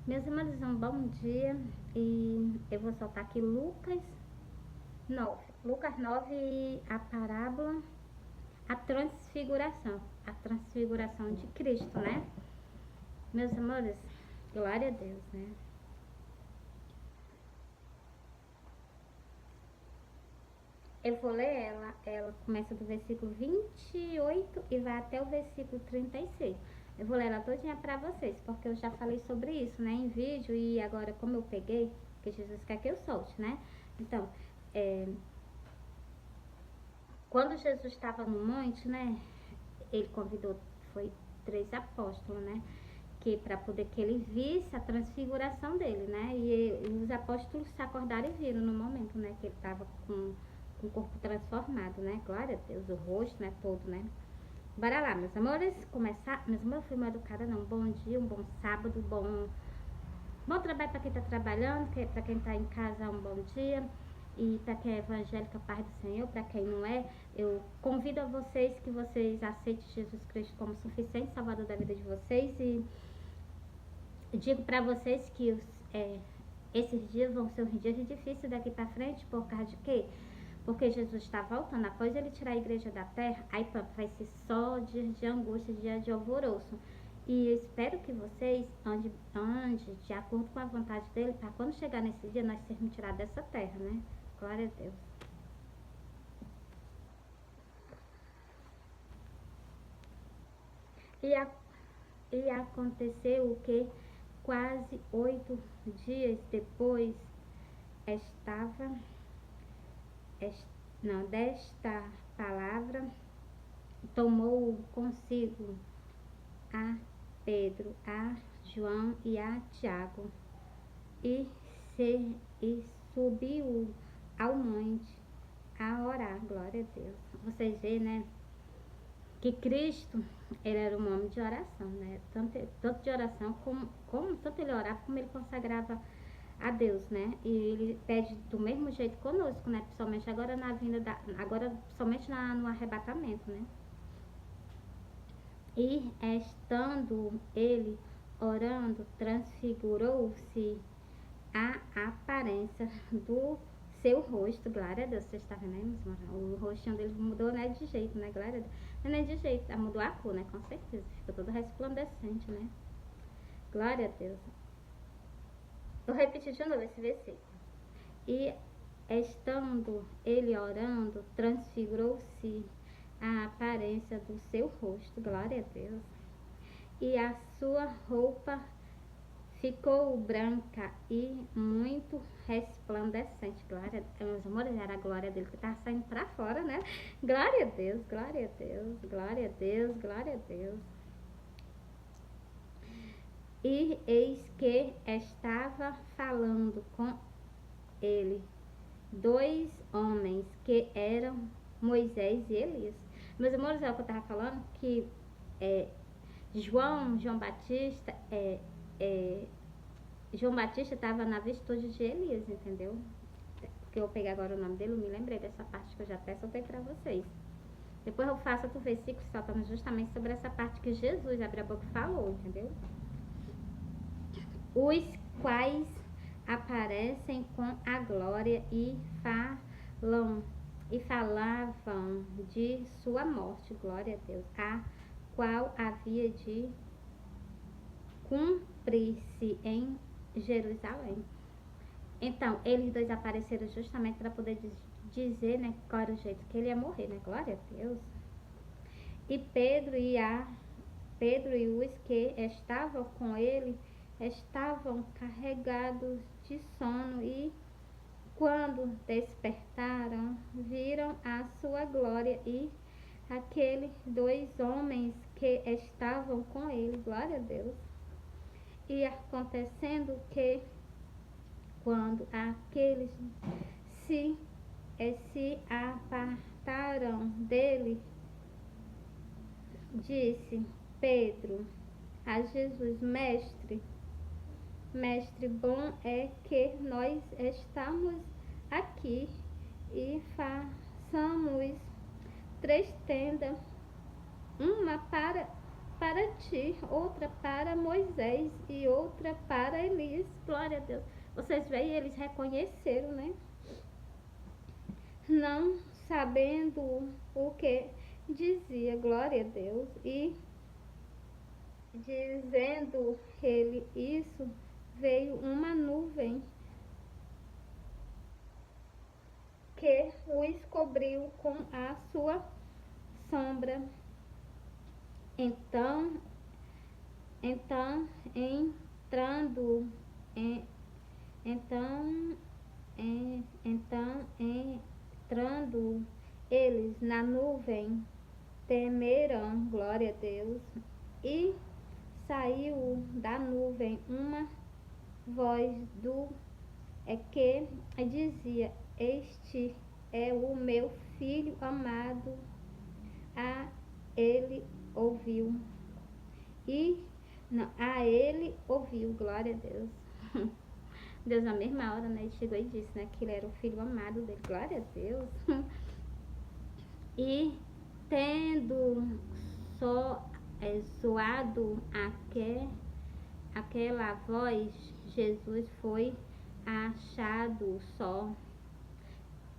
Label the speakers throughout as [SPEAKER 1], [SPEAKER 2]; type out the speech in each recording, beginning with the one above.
[SPEAKER 1] Meus irmãos, um bom dia. E eu vou soltar aqui Lucas 9. Lucas 9, a parábola, a transfiguração de Cristo, né? Meus amores, glória a Deus, né? Eu vou ler ela começa do versículo 28 e vai até o versículo 36. Eu vou ler ela todinha para vocês, porque eu já falei sobre isso, né, em vídeo, e agora como eu peguei, que Jesus quer que eu solte, né? Então, quando Jesus estava no monte, né, ele convidou, foi 3 apóstolos, né, que para poder que ele visse a transfiguração dele, né, e os apóstolos se acordaram e viram no momento, né, que ele estava com o corpo transformado, né, glória a Deus, o rosto, né, todo, né. Bora lá, meus amores, começar. Meus amores, fui mal educada, não. Bom dia, um bom sábado, bom trabalho para quem está trabalhando, para quem está em casa, um bom dia. E para quem é evangélica, paz do Senhor. Para quem não é, eu convido a vocês que vocês aceitem Jesus Cristo como suficiente salvador da vida de vocês. E digo para vocês que esses dias vão ser uns dias difíceis daqui para frente, por causa de quê? Porque Jesus está voltando, após ele tirar a igreja da terra, aí vai ser só dias de angústia, dias de alvoroço. E eu espero que vocês andem de acordo com a vontade dele, para quando chegar nesse dia, nós sermos tirados dessa terra, né? Glória a Deus. E aconteceu o que? Quase 8 dias depois, estava desta palavra, tomou consigo a Pedro, a João e a Tiago e subiu ao monte a orar. Glória a Deus. Vocês veem, né, que Cristo, ele era um homem de oração, né? Tanto de oração como tanto ele orava como ele consagrava a Deus, né? E ele pede do mesmo jeito conosco, né? Principalmente agora na vinda agora somente no arrebatamento, né? E estando ele orando, transfigurou-se a aparência do seu rosto. Glória a Deus. Você está vendo aí, meus irmãos? O rostinho dele mudou, né, de jeito, né? Glória a Deus. Não é de jeito, mudou a cor, né? Com certeza. Ficou todo resplandecente, né? Glória a Deus. Vou repetir de novo esse versículo. E estando ele orando, transfigurou-se a aparência do seu rosto. Glória a Deus. E a sua roupa ficou branca e muito resplandecente. Glória a Deus. Meus amores, era a glória dele que estava saindo para fora, né? Glória a Deus, glória a Deus, glória a Deus, glória a Deus. E eis que estava falando com ele 2 homens que eram Moisés e Elias. Meus amores, é o que eu estava falando, que João Batista João Batista estava na virtude de Elias, entendeu? Porque eu peguei agora o nome dele, eu me lembrei dessa parte que eu já até soltei para vocês. Depois eu faço outro versículo soltando justamente sobre essa parte que Jesus abriu a boca e falou, entendeu? Os quais aparecem com a glória e falavam de sua morte, glória a Deus, a qual havia de cumprir-se em Jerusalém. Então, eles dois apareceram justamente para poder dizer, né, qual era o jeito que ele ia morrer, né, glória a Deus. E Pedro e os que estavam com ele estavam carregados de sono e, quando despertaram, viram a sua glória e aqueles 2 homens que estavam com ele. Glória a Deus. E acontecendo que, quando aqueles se apartaram dele, disse Pedro a Jesus: Mestre, bom é que nós estamos aqui e façamos 3 tendas, uma para para ti, outra para Moisés e outra para Elias. Glória a Deus. Vocês veem, eles reconheceram, né? Não sabendo o que dizia, glória a Deus. E dizendo ele isso, veio uma nuvem que os cobriu com a sua sombra. Então entrando em, então, então entrando eles na nuvem, temeram, glória a Deus, e saiu da nuvem uma voz que dizia: Este é o meu filho amado, a ele ouviu. A ele ouviu, glória a Deus. Deus, na mesma hora, né, ele chegou e disse, né, que ele era o filho amado dele, glória a Deus. E tendo soado aquela voz, Jesus foi achado só.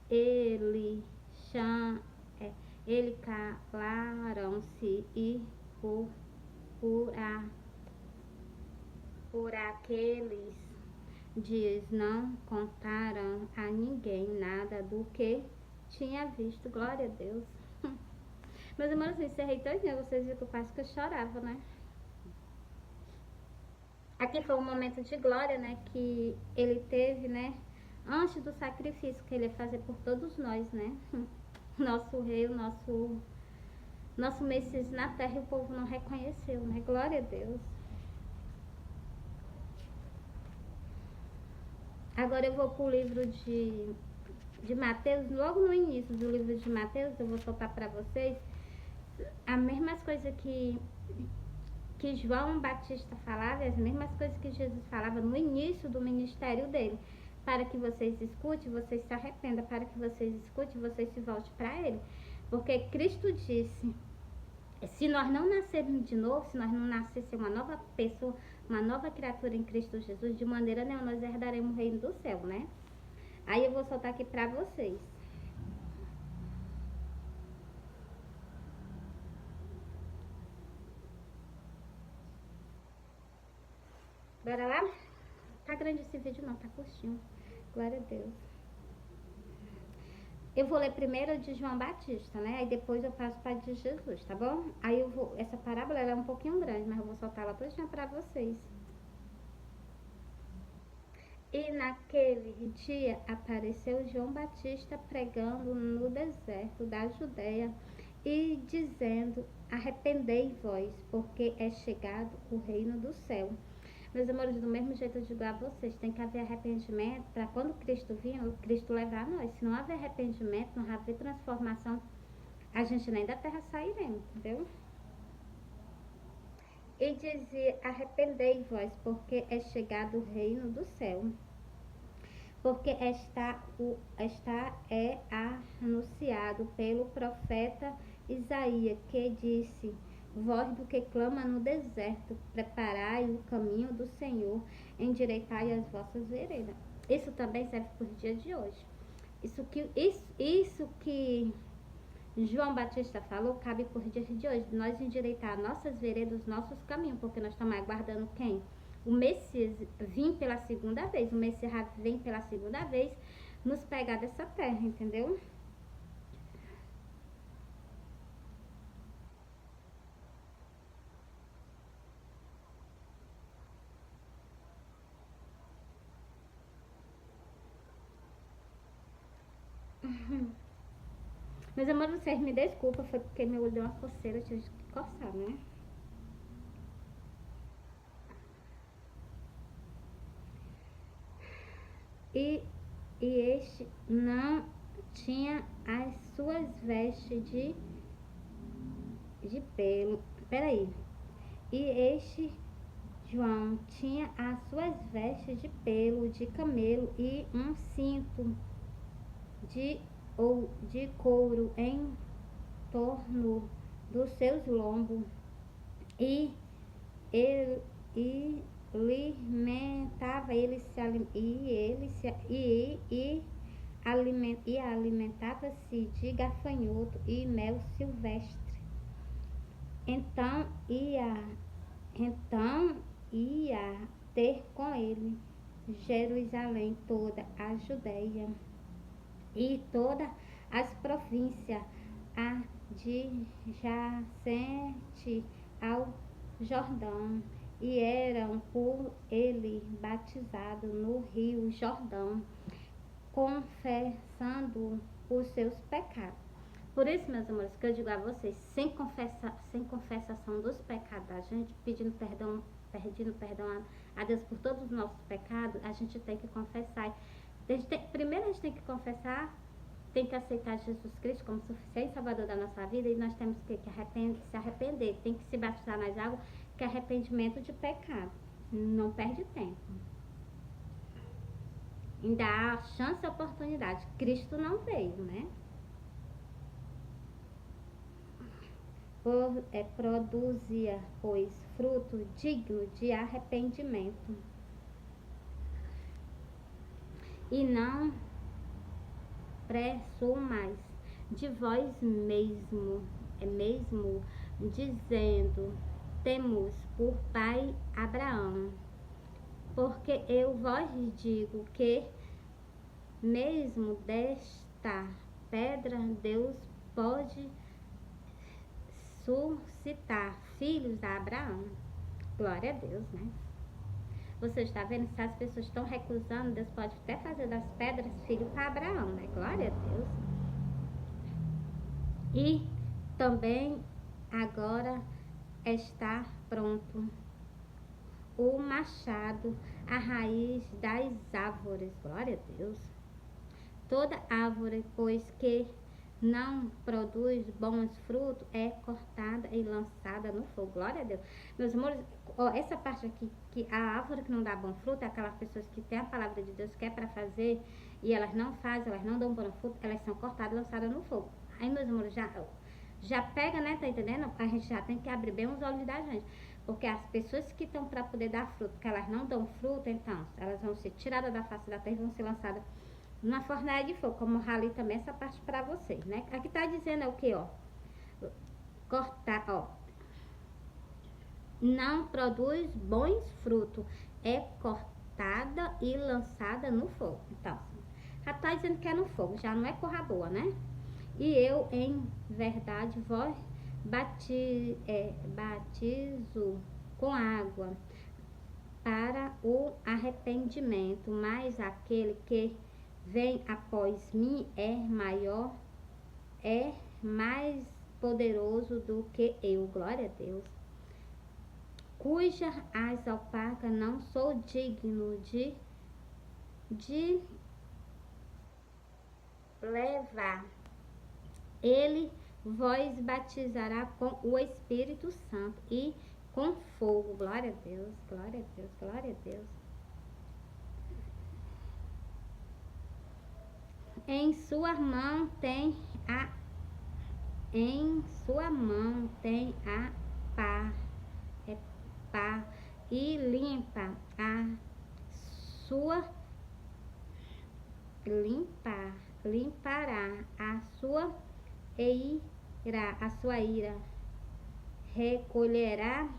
[SPEAKER 1] Ele calaram-se e por aqueles dias não contaram a ninguém nada do que tinha visto. Glória a Deus. Meus irmãos, eu encerrei todinha, vocês viram que eu quase que eu chorava, né? Aqui foi um momento de glória, né, que ele teve, né, antes do sacrifício que ele ia fazer por todos nós, né? Nosso rei, o nosso Messias na terra, e o povo não reconheceu, né? Glória a Deus. Agora eu vou pro livro de Mateus, logo no início do livro de Mateus, eu vou soltar para vocês as mesmas coisas que João Batista falava, as mesmas coisas que Jesus falava no início do ministério dele, para que vocês escutem, vocês se arrependam, para que vocês escutem, vocês se voltem para ele, porque Cristo disse: se nós não nascermos de novo, se nós não nascêssemos uma nova pessoa, uma nova criatura em Cristo Jesus, de maneira nenhuma nós herdaremos o reino do céu, né? Aí eu vou soltar aqui para vocês. Bora lá? Tá grande esse vídeo não, tá curtinho. Glória a Deus. Eu vou ler primeiro de João Batista, né? Aí depois eu passo para de Jesus, tá bom? Aí eu vou... Essa parábola ela é um pouquinho grande, mas eu vou soltar ela todinha para vocês. E naquele dia apareceu João Batista pregando no deserto da Judeia e dizendo: arrependei-vos, porque é chegado o reino do céu. Meus amores, do mesmo jeito eu digo a vocês, tem que haver arrependimento para quando Cristo vir, o Cristo levar nós. Se não haver arrependimento, não haver transformação, a gente nem da terra sairemos, entendeu? E dizia: arrependei-vos, porque é chegado o reino do céu. Porque está anunciado pelo profeta Isaías, que disse: voz do que clama no deserto, preparai o caminho do Senhor, endireitai as vossas veredas. Isso também serve para os dias de hoje. Isso que João Batista falou cabe por dias de hoje. Nós endireitar nossas veredas, os nossos caminhos, porque nós estamos aguardando quem? O Messias vem pela segunda vez. O Messias vem pela segunda vez nos pegar dessa terra, entendeu? Meus amores, vocês me desculpem, foi porque meu olho deu uma coceira, eu tive que coçar, né? E este não tinha as suas vestes de pelo. Peraí. E este João tinha as suas vestes de pelo de camelo e um cinto de couro em torno dos seus lombos. E ele e alimentava alimentava-se de gafanhoto e mel silvestre. Então ia ter com ele Jerusalém, toda a Judéia e todas as províncias adjacentes ao Jordão, e eram por ele batizados no rio Jordão, confessando os seus pecados. Por isso, meus amores, que eu digo a vocês, sem confessação dos pecados da gente, pedindo perdão a Deus por todos os nossos pecados, a gente tem que confessar. Primeiro a gente tem que confessar, tem que aceitar Jesus Cristo como suficiente Salvador da nossa vida, e nós temos que se arrepender, tem que se batizar nas águas, que é arrependimento de pecado. Não perde tempo. Ainda há chance e oportunidade. Cristo não veio, né? Produzia, pois, fruto digno de arrependimento. E não presumais de vós mesmo, dizendo, temos por pai Abraão. Porque eu vos digo que mesmo desta pedra Deus pode suscitar filhos a Abraão. Glória a Deus, né? Você está vendo? Se as pessoas estão recusando, Deus pode até fazer das pedras filho para Abraão, né? Glória a Deus. E também agora está pronto o machado, a raiz das árvores. Glória a Deus. Toda árvore, pois que não produz bons frutos, é cortada e lançada no fogo. Glória a Deus. Meus amores, essa parte aqui, que a árvore que não dá bom fruto, é aquelas pessoas que têm a palavra de Deus, que é para fazer, e elas não fazem, elas não dão bom fruto, elas são cortadas e lançadas no fogo. Aí, meus amores, já pega, né? Tá entendendo? A gente já tem que abrir bem os olhos da gente. Porque as pessoas que estão para poder dar fruto, que elas não dão fruto, então, elas vão ser tiradas da face da terra e vão ser lançadas na fornalha de fogo, como eu ralei também essa parte para vocês, né? Aqui tá dizendo é o que, ó? Cortar, ó. Não produz bons frutos, é cortada e lançada no fogo. Então, já tá dizendo que é no fogo, já não é corra boa, né? E eu, em verdade, vos batizo com água para o arrependimento, mas aquele que vem após mim é mais poderoso do que eu. Glória a Deus. Cuja as alpacas não sou digno de levar. Ele vos batizará com o Espírito Santo e com fogo. Glória a Deus, glória a Deus, glória a Deus. Em sua mão tem a pá, e limpará a sua ira, recolherá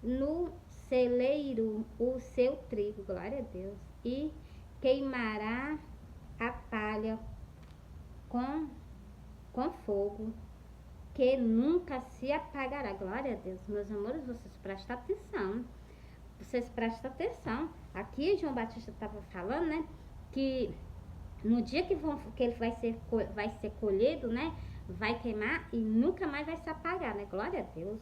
[SPEAKER 1] no celeiro o seu trigo, glória a Deus, e queimará a palha com fogo, que nunca se apagará. Glória a Deus. Meus amores, vocês prestem atenção. Aqui João Batista estava falando, né, que no dia que ele vai ser colhido, né, vai queimar e nunca mais vai se apagar, né? Glória a Deus.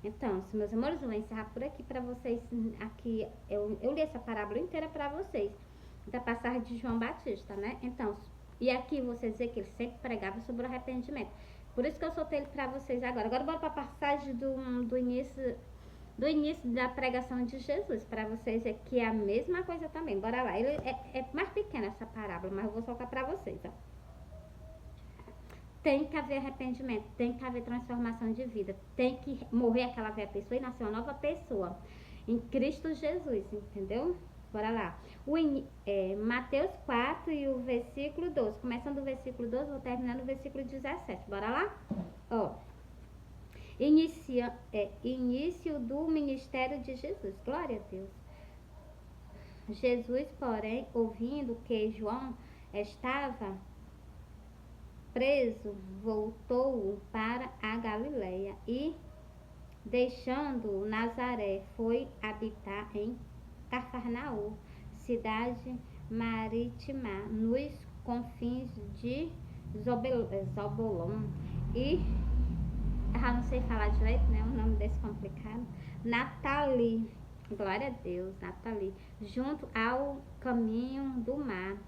[SPEAKER 1] Então, meus amores, eu vou encerrar por aqui para vocês. Aqui eu li essa parábola inteira para vocês, da passagem de João Batista, né? Então, e aqui vocês vê que ele sempre pregava sobre o arrependimento. Por isso que eu soltei ele para vocês agora. Agora bora para a passagem do início da pregação de Jesus, para vocês ver que é a mesma coisa também. Bora lá. Ele é mais pequena essa parábola, mas eu vou soltar para vocês, ó. tem que haver arrependimento, tem que haver transformação de vida, tem que morrer aquela velha pessoa e nascer uma nova pessoa em Cristo Jesus, entendeu? Bora lá. Mateus 4 e o versículo 12. Começando do versículo 12, vou terminar no versículo 17. Bora lá? Ó. Início do ministério de Jesus. Glória a Deus. Jesus, porém, ouvindo que João estava preso, voltou para a Galileia e, deixando Nazaré, foi habitar em Cafarnaum, cidade marítima, nos confins de Zobolon e, não sei falar direito, né, o nome desse complicado, Natali, glória a Deus, Natali, junto ao caminho do mar,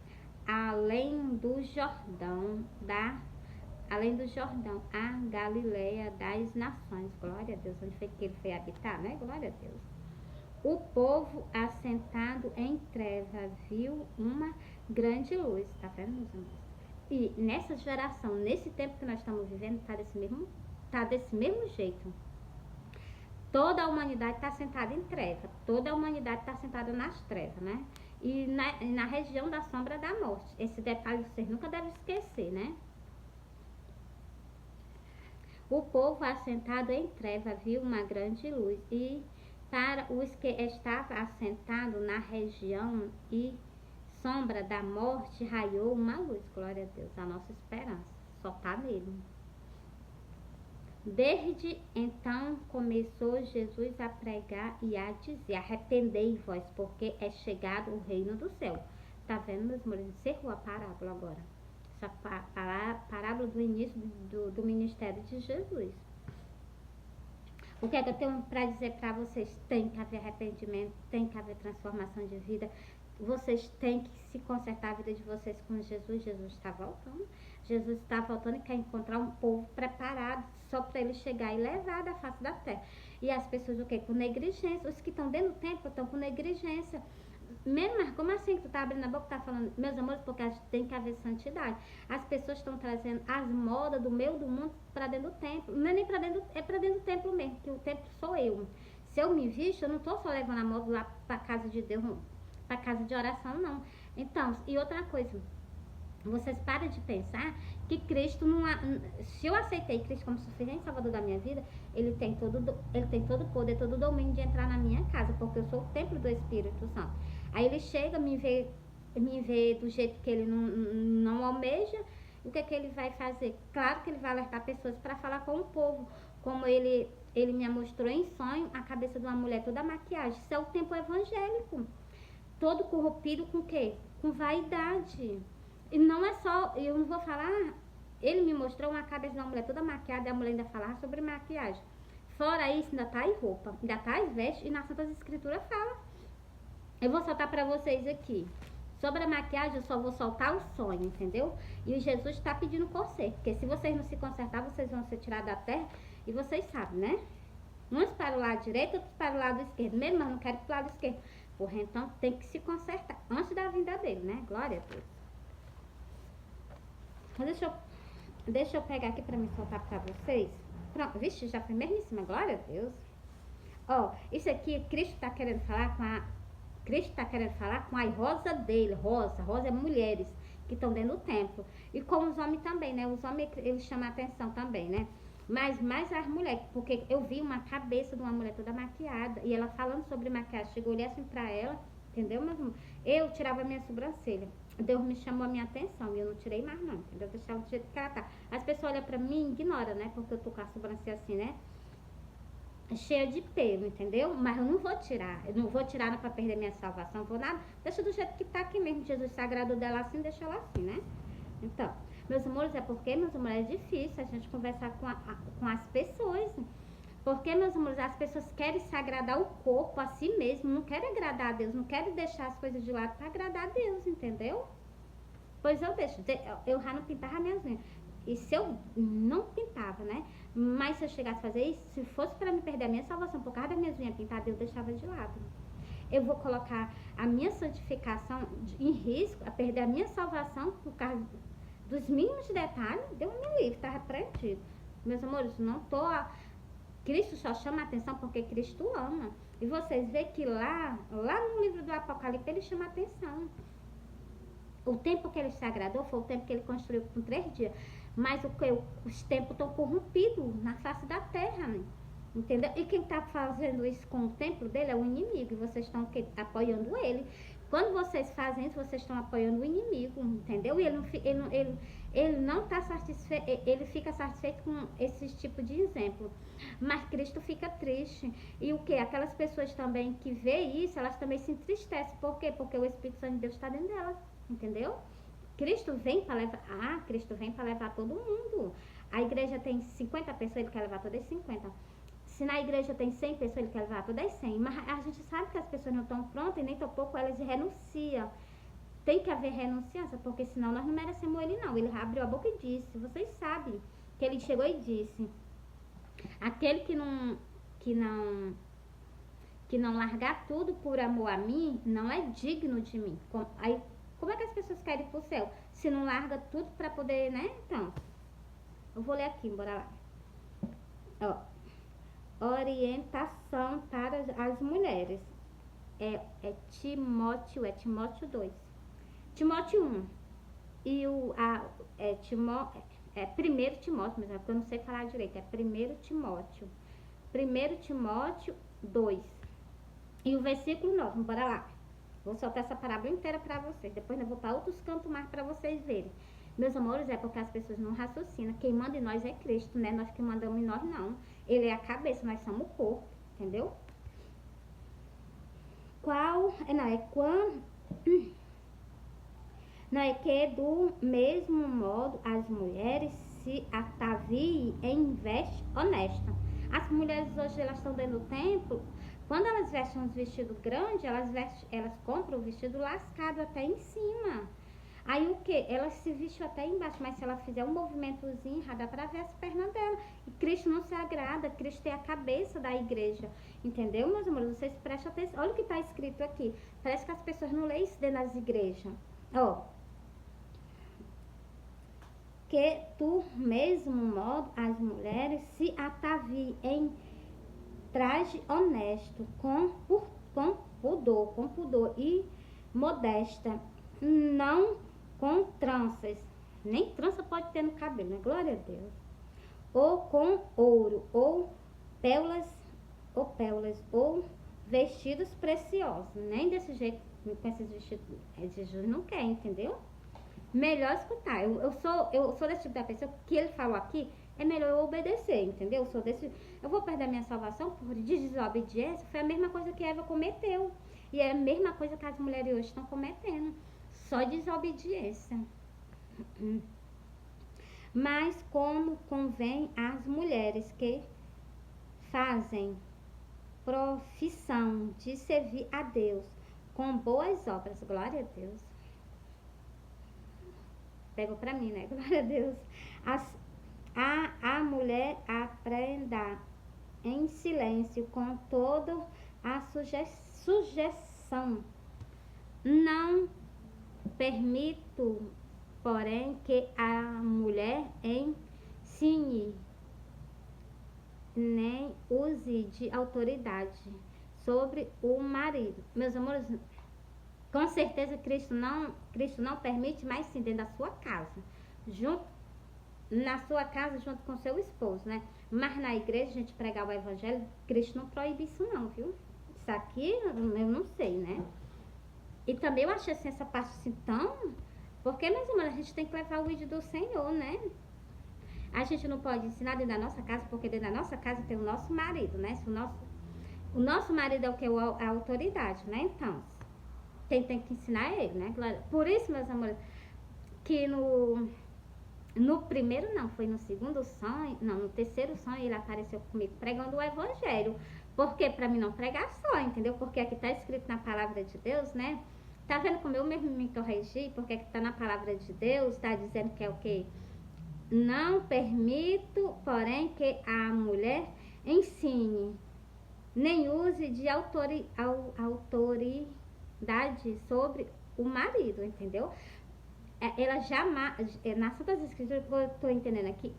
[SPEAKER 1] além do Jordão, a Galileia das nações, glória a Deus, onde foi que ele foi habitar, né, glória a Deus. O povo assentado em treva viu uma grande luz, tá vendo, meus amores? E nessa geração, nesse tempo que nós estamos vivendo, tá desse mesmo jeito. Toda a humanidade está sentada em treva, toda a humanidade está sentada nas trevas, né? E na região da sombra da morte. Esse detalhe vocês nunca devem esquecer, né? O povo assentado em treva viu uma grande luz e para os que estavam assentados na região e sombra da morte, raiou uma luz. Glória a Deus, a nossa esperança só está nele. Desde então começou Jesus a pregar e a dizer: arrependei-vos, porque é chegado o reino do céu. Tá vendo, meus amores? Encerrou a parábola agora. Essa parábola do início do ministério de Jesus. O que é que eu tenho para dizer para vocês? Tem que haver arrependimento, tem que haver transformação de vida. Vocês têm que se consertar a vida de vocês com Jesus. Jesus está voltando. Jesus está voltando e quer encontrar um povo preparado só para ele chegar e levar da face da terra. E as pessoas o quê? Com negligência. Os que estão dentro do templo estão com negligência. Mas como assim que tu tá abrindo a boca, tá falando, meus amores, porque a gente tem que haver santidade. As pessoas estão trazendo as modas do meio do mundo para dentro do templo. Não é nem para dentro, é para dentro do templo mesmo, que o templo sou eu. Se eu me visto, eu não tô só levando a moda lá para casa de Deus, para casa de oração, não. Então, e outra coisa, vocês param de pensar que Cristo não há, se eu aceitei Cristo como suficiente salvador da minha vida, ele tem todo o poder, todo o domínio de entrar na minha casa, porque eu sou o templo do Espírito Santo. Aí ele chega, me vê do jeito que ele não almeja, o que é que ele vai fazer? Claro que ele vai alertar pessoas para falar com o povo, como ele me mostrou em sonho a cabeça de uma mulher toda maquiagem. Isso é o tempo evangélico, todo corrompido com o quê? Com vaidade. E não é só, eu não vou falar, ele me mostrou uma cabeça de uma mulher toda maquiada e a mulher ainda falar sobre maquiagem. Fora isso, ainda tá em roupa, ainda tá em veste e nas Santas Escrituras fala. Eu vou soltar para vocês aqui. Sobre a maquiagem, eu só vou soltar o sonho, entendeu? E Jesus está pedindo conserto, porque se vocês não se consertar, vocês vão ser tirados da terra e vocês sabem, né? Uns para o lado direito, outros para o lado esquerdo. Mesmo, mas não quero para o lado esquerdo. Porra, então tem que se consertar antes da vinda dele, né? Glória a Deus. Deixa eu pegar aqui para me soltar para vocês. Pronto, vixe, já foi mesmo em cima, glória a Deus. Ó, isso aqui, Cristo está querendo falar com a rosa dele, rosa é mulheres que estão dentro do templo. E com os homens também, né? Os homens, eles chamam a atenção também, né? Mas mais as mulheres, porque eu vi uma cabeça de uma mulher toda maquiada, e ela falando sobre maquiagem, chegou ali assim pra ela, entendeu, meu irmão? Eu tirava a minha sobrancelha. Deus me chamou a minha atenção e eu não tirei mais não, entendeu? Eu deixava do jeito que ela tá. As pessoas olham pra mim e ignoram, né? Porque eu tô com a sobrancelha assim, né? Cheia de pelo, entendeu? Mas eu não vou tirar. Eu não vou tirar pra perder minha salvação, não vou nada. Deixa do jeito que tá aqui mesmo. Jesus se agradou dela assim, deixa ela assim, né? Então, meus amores, é porque, meus amores, é difícil a gente conversar com as pessoas. Porque, meus amores, as pessoas querem se agradar o corpo a si mesmo, não querem agradar a Deus, não querem deixar as coisas de lado para agradar a Deus, entendeu? Pois eu deixo, eu já não pintava minhas unhas. E se eu não pintava, né? Mas se eu chegasse a fazer isso, se fosse para me perder a minha salvação por causa das minhas unhas pintadas, eu deixava de lado. Eu vou colocar a minha santificação em risco, a perder a minha salvação por causa dos mínimos detalhes, Deus me livre, está repreendido. Meus amores, não tô... Cristo só chama a atenção porque Cristo ama. E vocês veem que lá no livro do Apocalipse, ele chama a atenção. O tempo que ele se agradou foi o tempo que ele construiu com 3 dias. Mas os tempos estão corrompidos na face da terra, né? Entendeu? E quem está fazendo isso com o templo dele é o inimigo. E vocês estão apoiando ele. Quando vocês fazem isso, vocês estão apoiando o inimigo, entendeu? E ele não está satisfeito, ele fica satisfeito com esse tipo de exemplo. Mas Cristo fica triste. E o que? Aquelas pessoas também que vê isso, elas também se entristecem. Por quê? Porque o Espírito Santo de Deus está dentro delas, entendeu? Cristo vem para levar todo mundo. A igreja tem 50 pessoas, ele quer levar todas as 50. Se na igreja tem 100 pessoas, ele quer levar todas as 100. Mas a gente sabe que as pessoas não estão prontas e nem tão pouco elas renunciam. Tem que haver renunciância, porque senão nós não merecemos ele não. Ele abriu a boca e disse, vocês sabem, que ele chegou e disse, aquele que não largar tudo por amor a mim, não é digno de mim. Como é que as pessoas querem ir pro céu? Se não larga tudo para poder, né? Então, eu vou ler aqui, bora lá. Ó. Orientação para as mulheres. É Timóteo 2. Timóteo 1. E primeiro Timóteo, mas é porque eu não sei falar direito. É 1 Timóteo. 1 Timóteo 2. E o versículo 9, bora lá. Vou soltar essa parábola inteira para vocês. Depois eu vou para outros cantos mais para vocês verem. Meus amores, é porque as pessoas não raciocinam. Quem manda em nós é Cristo, né? Nós que mandamos em nós, não. Ele é a cabeça, nós somos o corpo, entendeu? Não é que do mesmo modo as mulheres se ataviem em veste honesta. As mulheres hoje, elas estão dentro do templo, quando elas vestem uns vestidos grandes, elas compram o vestido lascado até em cima. Aí o que? Ela se vestiu até embaixo, mas se ela fizer um movimentozinho, dá pra ver as pernas dela. E Cristo não se agrada, Cristo é a cabeça da igreja. Entendeu, meus amores? Vocês prestem atenção. Olha o que está escrito aqui. Parece que as pessoas não leem isso dentro das igrejas. Ó. Que do mesmo modo as mulheres se ataviem em traje honesto, com pudor e modesta, não com tranças, nem trança pode ter no cabelo, né? Glória a Deus. Ou com ouro, ou pérolas, ou vestidos preciosos. Nem desse jeito, com esses vestidos, Jesus não quer, entendeu? Melhor escutar. Eu sou desse tipo da pessoa que ele falou aqui, é melhor eu obedecer, entendeu? Eu vou perder a minha salvação por desobediência. Foi a mesma coisa que Eva cometeu. E é a mesma coisa que as mulheres hoje estão cometendo. Só desobediência. Mas como convém às mulheres que fazem profissão de servir a Deus com boas obras. Glória a Deus. Pegou pra mim, né? Glória a Deus. A mulher aprenda em silêncio com toda a sujeição. Não permito, porém, que a mulher ensine nem use de autoridade sobre o marido. Meus amores, com certeza Cristo não permite, mas sim dentro da sua casa. Na sua casa, junto com seu esposo, né? Mas na igreja, a gente pregar o evangelho, Cristo não proíbe isso não, viu? Isso aqui, eu não sei, né? E também eu achei assim, essa parte assim tão... Porque, meus amores, a gente tem que levar o vídeo do Senhor, né? A gente não pode ensinar dentro da nossa casa, porque dentro da nossa casa tem o nosso marido, né? Se o nosso marido é o que? A autoridade, né? Então, quem tem que ensinar é ele, né? Por isso, meus amores, que no primeiro não, foi no segundo sonho, não, no terceiro sonho ele apareceu comigo pregando o evangelho. Porque pra mim não pregar só, entendeu? Porque aqui tá escrito na palavra de Deus, né? Tá vendo como eu mesmo me corrigi? Porque aqui tá na palavra de Deus, tá dizendo que é o quê? Não permito, porém, que a mulher ensine, nem use de autoridade sobre o marido, entendeu? ela jamais, nas Santas Escrituras, que eu estou entendendo aqui,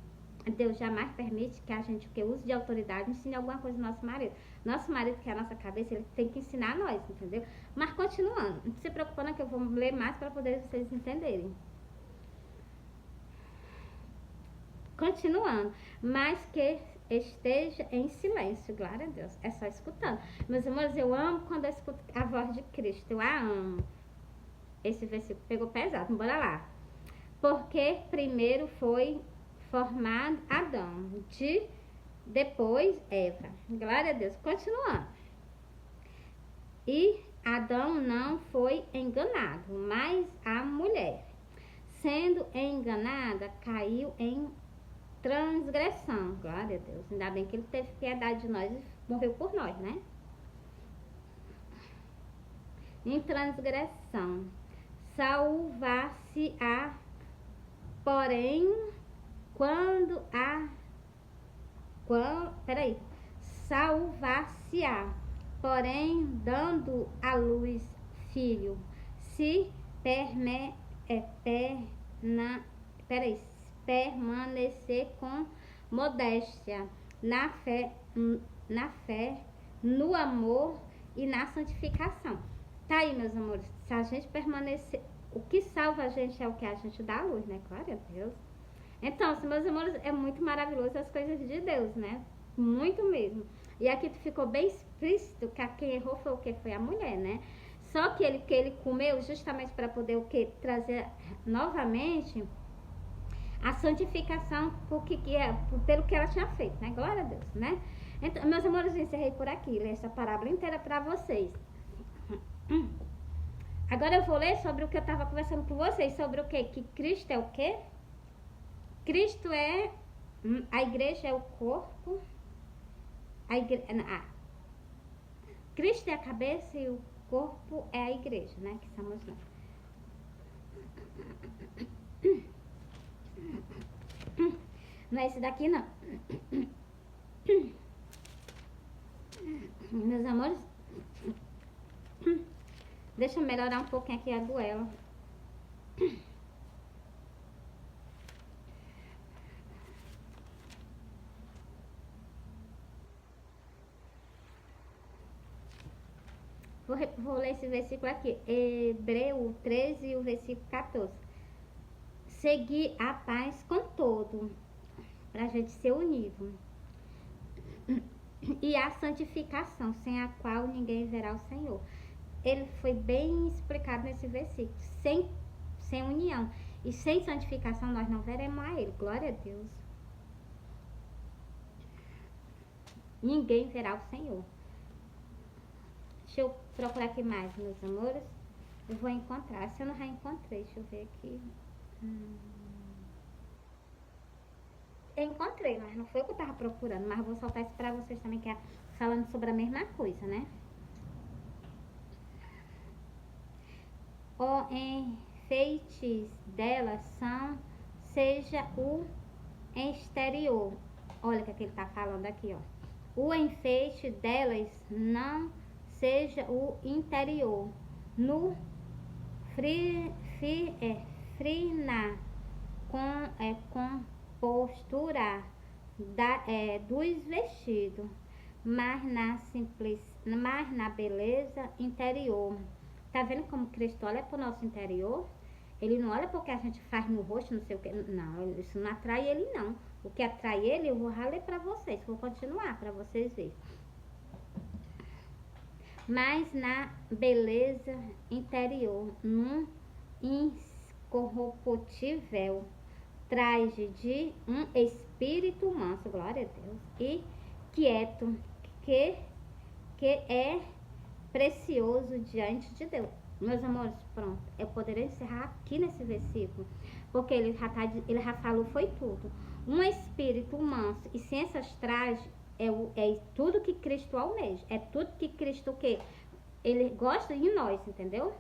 [SPEAKER 1] Deus jamais permite que a gente, que use de autoridade, ensine alguma coisa ao nosso marido. Nosso marido, que é a nossa cabeça, ele tem que ensinar a nós, entendeu? Mas continuando, não se preocupando que eu vou ler mais para poder vocês entenderem. Continuando, mas que esteja em silêncio, glória a Deus, é só escutando. Meus irmãos, eu amo quando eu escuto a voz de Cristo, eu a amo. Esse versículo pegou pesado, bora lá. Porque primeiro foi formado Adão, depois Eva. Glória a Deus. Continuando. E Adão não foi enganado, mas a mulher, sendo enganada, caiu em transgressão. Glória a Deus. Ainda bem que ele teve piedade de nós e morreu por nós, né? Em transgressão. Salvar-se-á, porém, salvar-se-á, porém, dando à luz filho, se permanecer com modéstia, na fé, no amor e na santificação. Tá aí, meus amores, se a gente permanecer, o que salva a gente é o que a gente dá à luz, né? Glória a Deus. Então, meus amores, é muito maravilhoso as coisas de Deus, né? Muito mesmo. E aqui ficou bem explícito que quem errou foi o que? Foi a mulher, né? Só que ele comeu justamente para poder o que? Trazer novamente a santificação pelo que ela tinha feito, né? Glória a Deus, né? Então, meus amores, eu encerrei por aqui, ler essa parábola inteira para vocês. Agora eu vou ler sobre o que eu estava conversando com vocês, sobre o que? Que Cristo é o quê? Cristo é, a igreja é o corpo, Cristo é a cabeça e o corpo é a igreja, né? Que somos nós. Não é esse daqui, não. Meus amores, deixa eu melhorar um pouquinho aqui a goela. Vou ler esse versículo aqui, Hebreu 13 e o versículo 14. Seguir a paz com todo, para a gente ser unido. E a santificação, sem a qual ninguém verá o Senhor. Ele foi bem explicado nesse versículo. Sem união e sem santificação nós não veremos a Ele. Glória a Deus. Ninguém verá o Senhor. Deixa eu procurar aqui mais, meus amores. Eu vou encontrar. Se eu não já encontrei, deixa eu ver aqui. Eu encontrei, mas não foi o que eu tava procurando. Mas eu vou soltar isso pra vocês também, que é falando sobre a mesma coisa, né? O enfeites delas seja o exterior. Olha o que ele tá falando aqui, ó. O enfeite delas não seja o interior. No frinar com postura dos vestidos, mas na beleza interior. Tá vendo como Cristo olha para o nosso interior? Ele não olha porque a gente faz no rosto, não sei o que. Não, isso não atrai ele, não. O que atrai ele, eu vou ler para vocês. Vou continuar para vocês verem. Mas na beleza interior, num incorruptível traje de um espírito manso, glória a Deus, e quieto, que é precioso diante de Deus. Meus amores, pronto, eu poderia encerrar aqui nesse versículo, porque ele já falou, foi tudo. Um espírito manso e sem essas trajes é tudo que Cristo almeja, é tudo que Cristo ele gosta em nós, entendeu?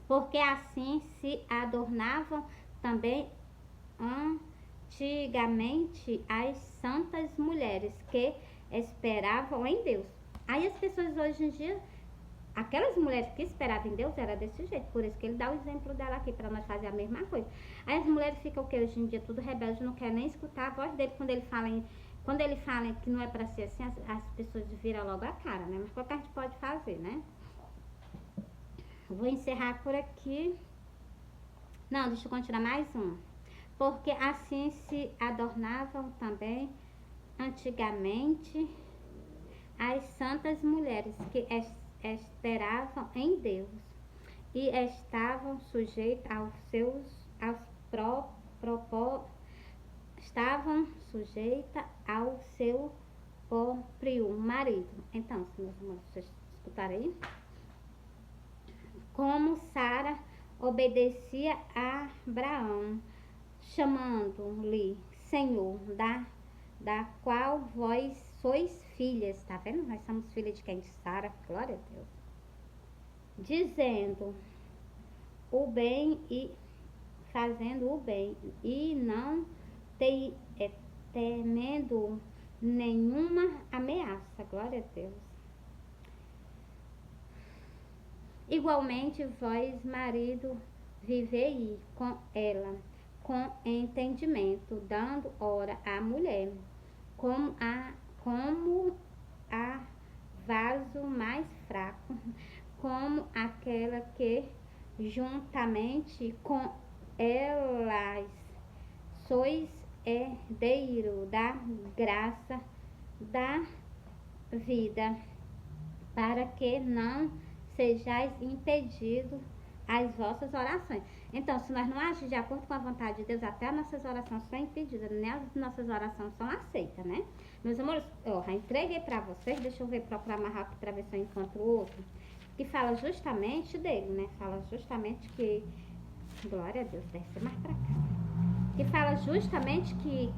[SPEAKER 1] Porque assim se adornavam também antigamente as santas mulheres que esperavam em Deus. Aí as pessoas hoje em dia aquelas mulheres que esperavam em Deus era desse jeito, por isso que ele dá o exemplo dela aqui para nós fazer a mesma coisa. Aí as mulheres ficam o que hoje em dia tudo rebelde, não quer nem escutar a voz dele quando ele fala que não é para ser assim, as pessoas viram logo a cara, né? Mas o que a gente pode fazer, né? Vou encerrar por aqui. Não, deixa eu continuar mais um. Porque assim se adornavam também antigamente as santas mulheres que esperavam em Deus e estavam sujeitas estavam sujeitas ao seu próprio marido. Então, se meus irmãos, vocês escutarem aí, como Sara obedecia a Abraão, chamando-lhe Senhor, da qual vós sois filhas, tá vendo? Nós somos filhas de quem? De Sara, glória a Deus. Dizendo o bem e fazendo o bem e não temendo nenhuma ameaça, glória a Deus. Igualmente vós, marido, vivei com ela com entendimento, dando hora à mulher, como a vaso mais fraco, como aquela que juntamente com elas sois herdeiro da graça da vida, para que não sejais impedidos as vossas orações. Então, se nós não agirmos de acordo com a vontade de Deus, até as nossas orações são impedidas, nem as nossas orações são aceitas, né? Meus amores, eu já entreguei pra vocês, deixa eu ver, procurar mais rápido pra ver se eu encontro outro, que fala justamente dele, né? Fala justamente que, glória a Deus, deve ser mais pra cá, que fala justamente que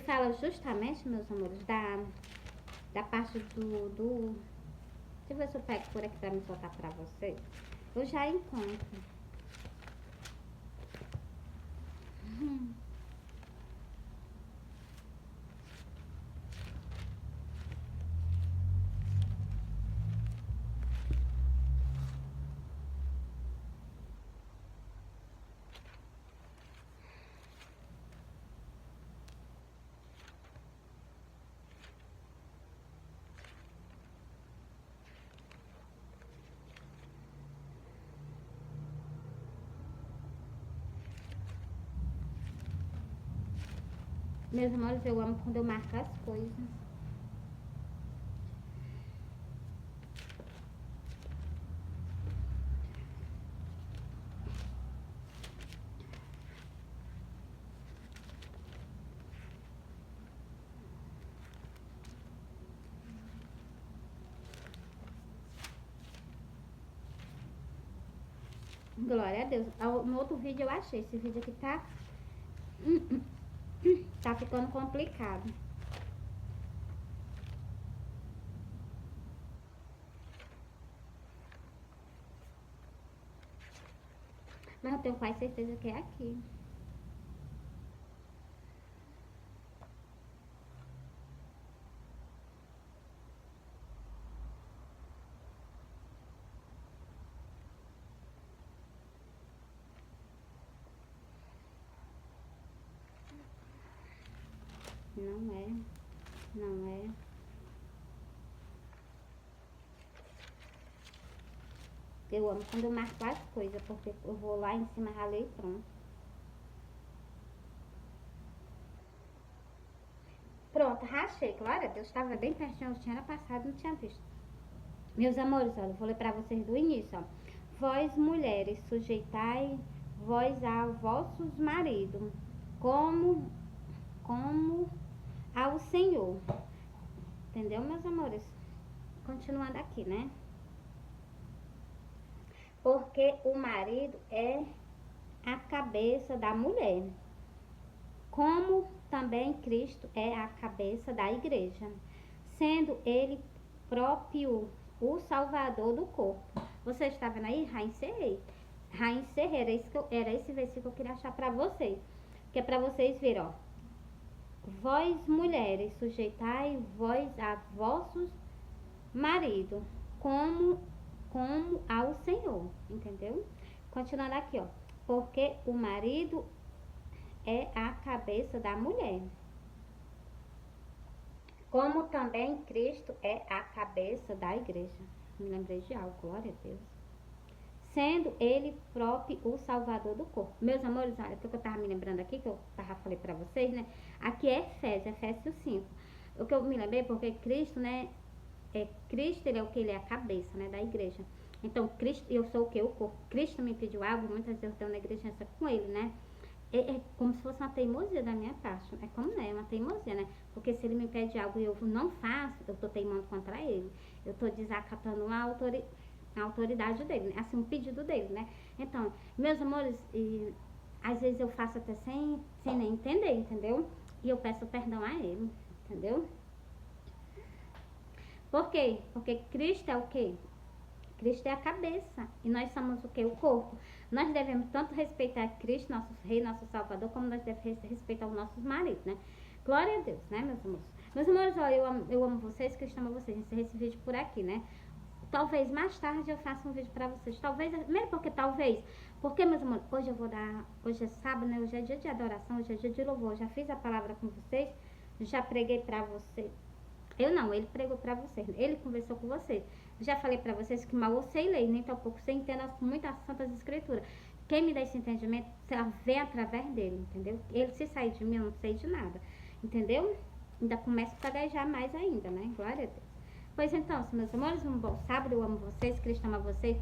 [SPEAKER 1] fala justamente, meus amores, da parte do... Deixa eu ver se eu pego por aqui pra me soltar pra vocês. Eu já encontro. Meus amores, eu amo quando eu marco as coisas. Glória a Deus. No outro vídeo eu achei. Esse vídeo aqui tá ficando complicado. Mas eu tenho quase certeza que é aqui. Não é. Não é. Eu amo quando eu marco as coisas, porque eu vou lá em cima, ralei e pronto. Pronto, rachei. Glória a Deus, estava bem pertinho, eu tinha passado, não tinha visto. Meus amores, olha, eu vou ler pra vocês do início, ó. Vós, mulheres, sujeitai vós a vossos maridos, como ao Senhor. Entendeu, meus amores? Continuando aqui, né? Porque o marido é a cabeça da mulher, como também Cristo é a cabeça da igreja, sendo ele próprio o salvador do corpo. Você está vendo aí? Já encerrei. Rainha Serra, era esse versículo que eu queria achar para vocês. Que é para vocês verem, ó. Vós, mulheres, sujeitai vós a vossos maridos, como ao Senhor, entendeu? Continuando aqui, ó. Porque o marido é a cabeça da mulher, como também Cristo é a cabeça da igreja. Me lembrei de algo, glória a Deus. Sendo ele próprio o salvador do corpo. Meus amores, olha, o que eu tava me lembrando aqui, que eu falei pra vocês, né? Aqui é Efésios 5. O que eu me lembrei, porque Cristo, né? Cristo, ele é o que? Ele é a cabeça, né? Da igreja. Então, Cristo, eu sou o que? O corpo. Cristo me pediu algo, muitas vezes eu tenho negligência com ele, né? É como se fosse uma teimosia da minha parte. É como é uma teimosia, né? Porque se ele me pede algo e eu não faço, eu tô teimando contra ele. Eu tô desacatando a autoridade dele, né? Assim, um pedido dele, né? Então, meus amores, às vezes eu faço até sem nem entender, entendeu? E eu peço perdão a ele, entendeu? Por quê? Porque Cristo é o quê? Cristo é a cabeça e nós somos o quê? O corpo. Nós devemos tanto respeitar Cristo, nosso Rei, nosso Salvador, como nós devemos respeitar os nossos maridos, né? Glória a Deus, né, meus amores? Meus amores, olha, eu amo vocês, Cristo ama vocês. Encerrei esse vídeo por aqui, né? Talvez mais tarde eu faça um vídeo pra vocês. Talvez, mesmo porque talvez. Porque, meus amores, hoje é sábado, né? Hoje é dia de adoração, hoje é dia de louvor. Eu já fiz a palavra com vocês, já preguei pra vocês. Eu não, ele pregou pra vocês. Ele conversou com vocês. Já falei pra vocês que mal eu sei ler, nem tampouco você entenda muito as Santas Escrituras. Quem me dá esse entendimento, vem através dele, entendeu? Ele, se sair de mim, eu não sei de nada, entendeu? Ainda começo a gaguejar mais ainda, né? Glória a Deus. Pois então, meus amores, um bom sábado, eu amo vocês, Cristo ama vocês.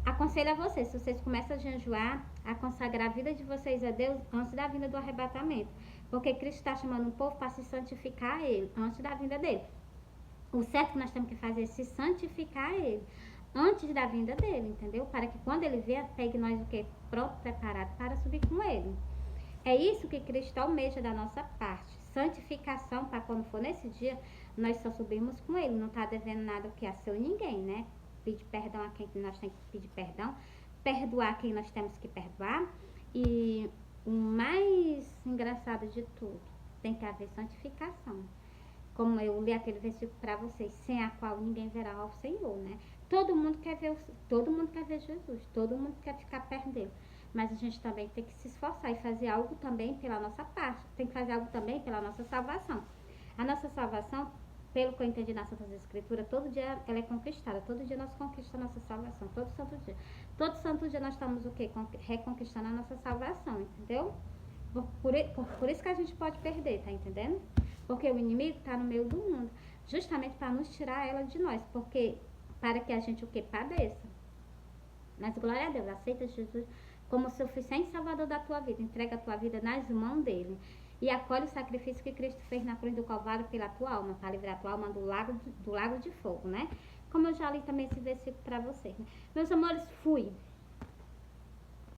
[SPEAKER 1] Aconselho a vocês, se vocês começam a jejuar, a consagrar a vida de vocês a Deus antes da vinda do arrebatamento. Porque Cristo está chamando o povo para se santificar a Ele, antes da vinda dele. O certo que nós temos que fazer é se santificar a Ele, antes da vinda dele, entendeu? Para que quando Ele vier, pegue nós o que? Pronto, preparado para subir com Ele. É isso que Cristo almeja da nossa parte. Santificação, para quando for nesse dia, nós só subimos com Ele. Não está devendo nada o que a seu ninguém, né? Pedir perdão a quem nós temos que pedir perdão. Perdoar quem nós temos que perdoar. E o mais engraçado de tudo, tem que haver santificação. Como eu li aquele versículo para vocês, sem a qual ninguém verá ao Senhor, né? Todo mundo quer ver Jesus, todo mundo quer ficar perto dele. Mas a gente também tem que se esforçar e fazer algo também pela nossa parte. Tem que fazer algo também pela nossa salvação. A nossa salvação, pelo que eu entendi nas Santas Escrituras, todo dia ela é conquistada. Todo dia nós conquistamos a nossa salvação. Todo santo dia. Todo santo dia nós estamos o quê? Reconquistando a nossa salvação, entendeu? Por isso que a gente pode perder, tá entendendo? Porque o inimigo está no meio do mundo. Justamente para nos tirar ela de nós. Porque para que a gente o quê? Padeça. Mas glória a Deus, aceita Jesus como suficiente salvador da tua vida. Entrega a tua vida nas mãos dele. E acolhe o sacrifício que Cristo fez na cruz do Calvário pela tua alma, para livrar a tua alma do lago de fogo, né? Como eu já li também esse versículo para vocês. Né? Meus amores, fui.